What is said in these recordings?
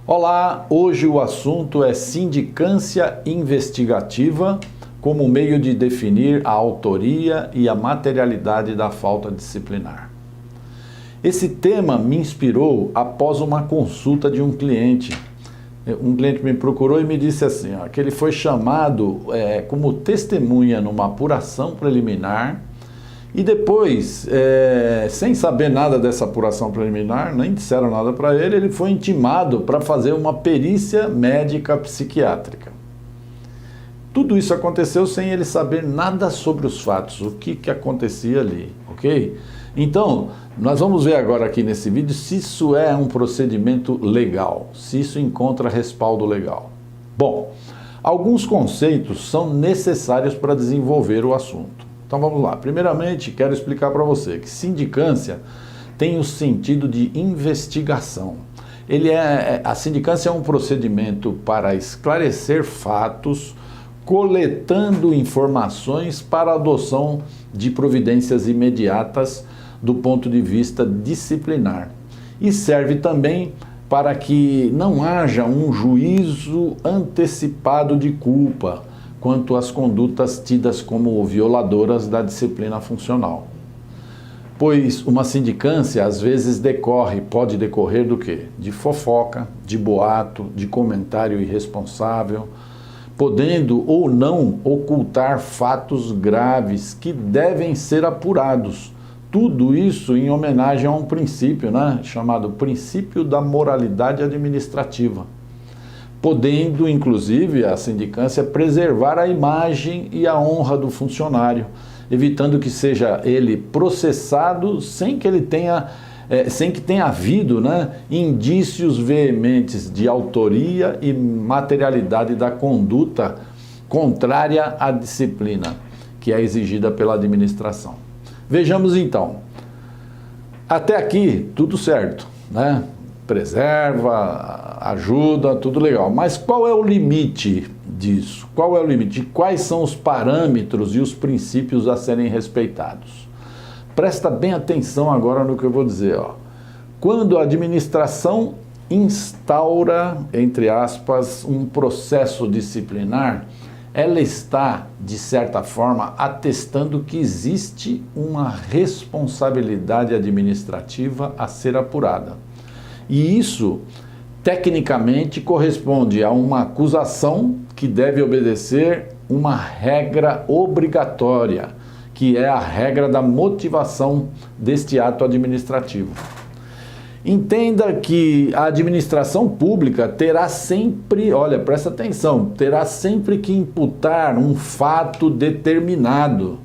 Olá, hoje o assunto é sindicância investigativa como meio de definir a autoria e a materialidade da falta disciplinar. Esse tema me inspirou após uma consulta de um cliente. Um cliente me procurou e me disse assim, que ele foi chamado como testemunha numa apuração preliminar e depois, sem saber nada dessa apuração preliminar, nem disseram nada para ele, ele foi intimado para fazer uma perícia médica psiquiátrica. Tudo isso aconteceu sem ele saber nada sobre os fatos, o que acontecia ali, ok? Então, nós vamos ver agora aqui nesse vídeo se isso é um procedimento legal, se isso encontra respaldo legal. Bom, alguns conceitos são necessários para desenvolver o assunto. Então vamos lá. Primeiramente, quero explicar para você que sindicância tem o sentido de investigação. A sindicância é um procedimento para esclarecer fatos, coletando informações para a adoção de providências imediatas do ponto de vista disciplinar. E serve também para que não haja um juízo antecipado de culpa quanto às condutas tidas como violadoras da disciplina funcional. Pois uma sindicância às vezes pode decorrer do quê? De fofoca, de boato, de comentário irresponsável, podendo ou não ocultar fatos graves que devem ser apurados. Tudo isso em homenagem a um princípio, chamado princípio da moralidade administrativa, podendo, inclusive, a sindicância preservar a imagem e a honra do funcionário, evitando que seja ele processado sem que tenha havido indícios veementes de autoria e materialidade da conduta contrária à disciplina que é exigida pela administração. Vejamos então, até aqui tudo certo, preserva, ajuda, tudo legal. Mas qual é o limite disso? Qual é o limite? Quais são os parâmetros e os princípios a serem respeitados? Presta bem atenção agora no que eu vou dizer. Quando a administração instaura, entre aspas, um processo disciplinar, ela está, de certa forma, atestando que existe uma responsabilidade administrativa a ser apurada. E isso, tecnicamente, corresponde a uma acusação que deve obedecer uma regra obrigatória, que é a regra da motivação deste ato administrativo. Entenda que a administração pública terá sempre, presta atenção, terá sempre que imputar um fato determinado.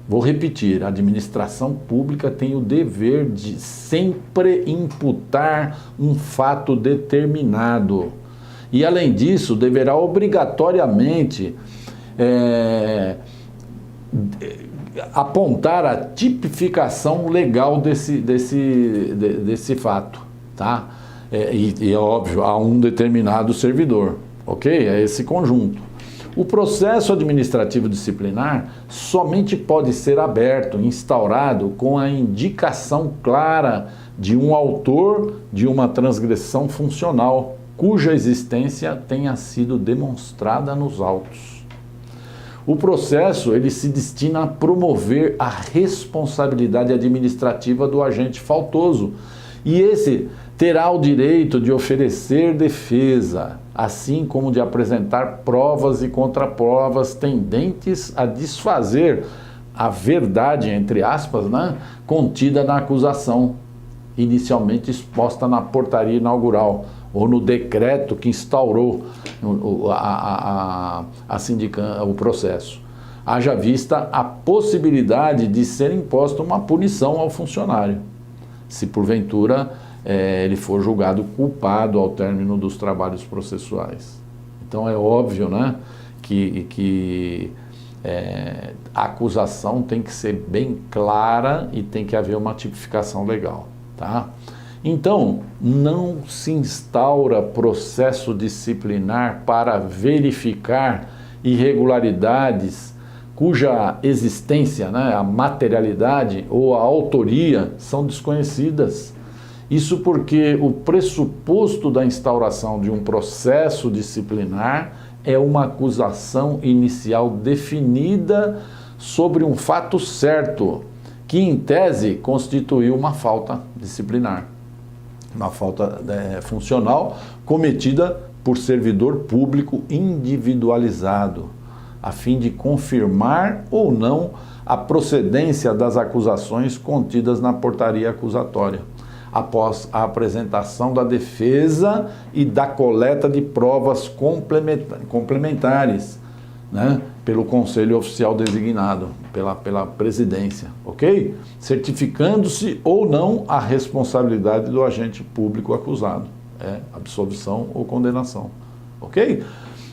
Vou repetir, a administração pública tem o dever de sempre imputar um fato determinado. E, além disso, deverá obrigatoriamente apontar a tipificação legal desse fato, tá? E é óbvio, a um determinado servidor, ok? É esse conjunto. O processo administrativo disciplinar somente pode ser aberto, instaurado, com a indicação clara de um autor de uma transgressão funcional, cuja existência tenha sido demonstrada nos autos. O processo ele se destina a promover a responsabilidade administrativa do agente faltoso e esse terá o direito de oferecer defesa, assim como de apresentar provas e contraprovas tendentes a desfazer a verdade, entre aspas, contida na acusação, inicialmente exposta na portaria inaugural ou no decreto que instaurou o processo. Haja vista a possibilidade de ser imposta uma punição ao funcionário, se porventura ele for julgado culpado ao término dos trabalhos processuais. Então é óbvio que a acusação tem que ser bem clara e tem que haver uma tipificação legal, tá? Então, não se instaura processo disciplinar para verificar irregularidades cuja existência, a materialidade ou a autoria são desconhecidas Isso porque o pressuposto da instauração de um processo disciplinar é uma acusação inicial definida sobre um fato certo, que em tese constituiu uma falta disciplinar, uma falta funcional cometida por servidor público individualizado, a fim de confirmar ou não a procedência das acusações contidas na portaria acusatória, após a apresentação da defesa e da coleta de provas complementares, né, pelo Conselho Oficial designado, pela presidência, ok? Certificando-se ou não a responsabilidade do agente público acusado, absolvição ou condenação, ok?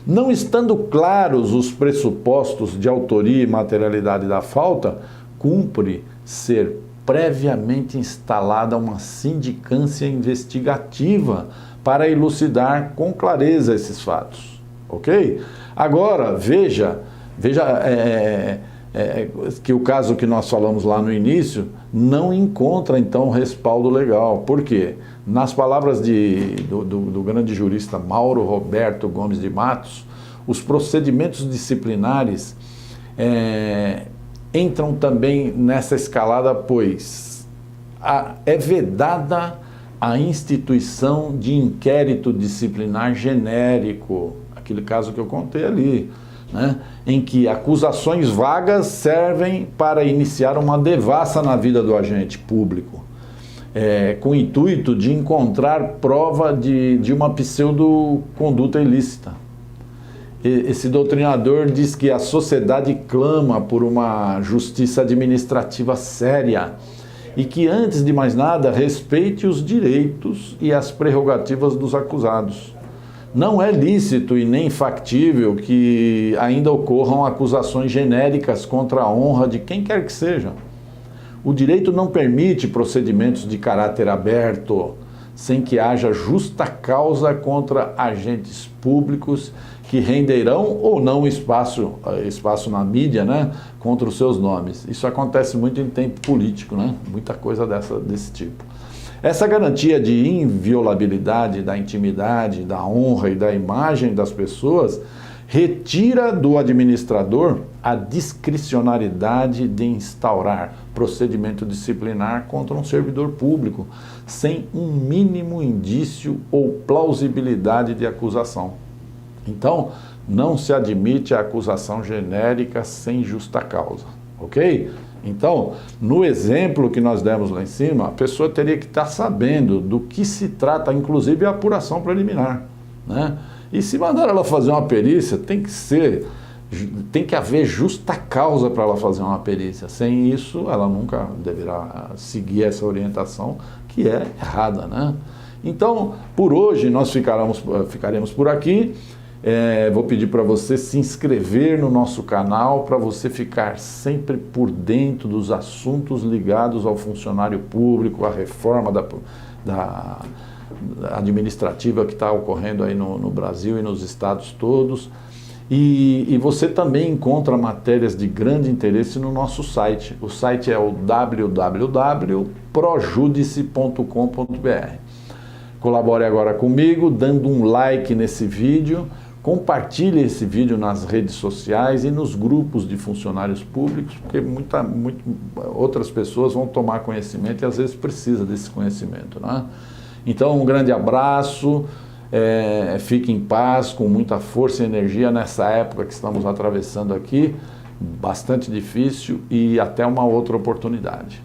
Não estando claros os pressupostos de autoria e materialidade da falta, cumpre ser previamente instalada uma sindicância investigativa para elucidar com clareza esses fatos, ok? Agora, veja que o caso que nós falamos lá no início não encontra, então, respaldo legal. Por quê? Nas palavras do grande jurista Mauro Roberto Gomes de Matos, os procedimentos disciplinares entram também nessa escalada, pois é vedada a instituição de inquérito disciplinar genérico, aquele caso que eu contei ali, né, em que acusações vagas servem para iniciar uma devassa na vida do agente público, com o intuito de encontrar prova de uma pseudo-conduta ilícita. Esse doutrinador diz que a sociedade clama por uma justiça administrativa séria e que, antes de mais nada, respeite os direitos e as prerrogativas dos acusados. Não é lícito e nem factível que ainda ocorram acusações genéricas contra a honra de quem quer que seja. O direito não permite procedimentos de caráter aberto, sem que haja justa causa contra agentes públicos que renderão ou não espaço na mídia, né, contra os seus nomes. Isso acontece muito em tempo político, né? Muita coisa desse tipo. Essa garantia de inviolabilidade da intimidade, da honra e da imagem das pessoas retira do administrador a discricionariedade de instaurar procedimento disciplinar contra um servidor público sem um mínimo indício ou plausibilidade de acusação. Então, não se admite a acusação genérica sem justa causa, ok? Então, no exemplo que nós demos lá em cima, a pessoa teria que estar sabendo do que se trata, inclusive a apuração preliminar, né? E se mandar ela fazer uma perícia, tem que haver justa causa para ela fazer uma perícia. Sem isso, ela nunca deverá seguir essa orientação, que é errada, né? Então, por hoje, nós ficaremos por aqui. Vou pedir para você se inscrever no nosso canal para você ficar sempre por dentro dos assuntos ligados ao funcionário público, à reforma da administrativa que está ocorrendo aí no Brasil e nos estados todos. E você também encontra matérias de grande interesse no nosso site. O site é o www.projudice.com.br. Colabore agora comigo, dando um like nesse vídeo, compartilhe esse vídeo nas redes sociais e nos grupos de funcionários públicos, porque outras pessoas vão tomar conhecimento e às vezes precisa desse conhecimento, né? Então, um grande abraço, fique em paz, com muita força e energia nessa época que estamos atravessando aqui, bastante difícil, e até uma outra oportunidade.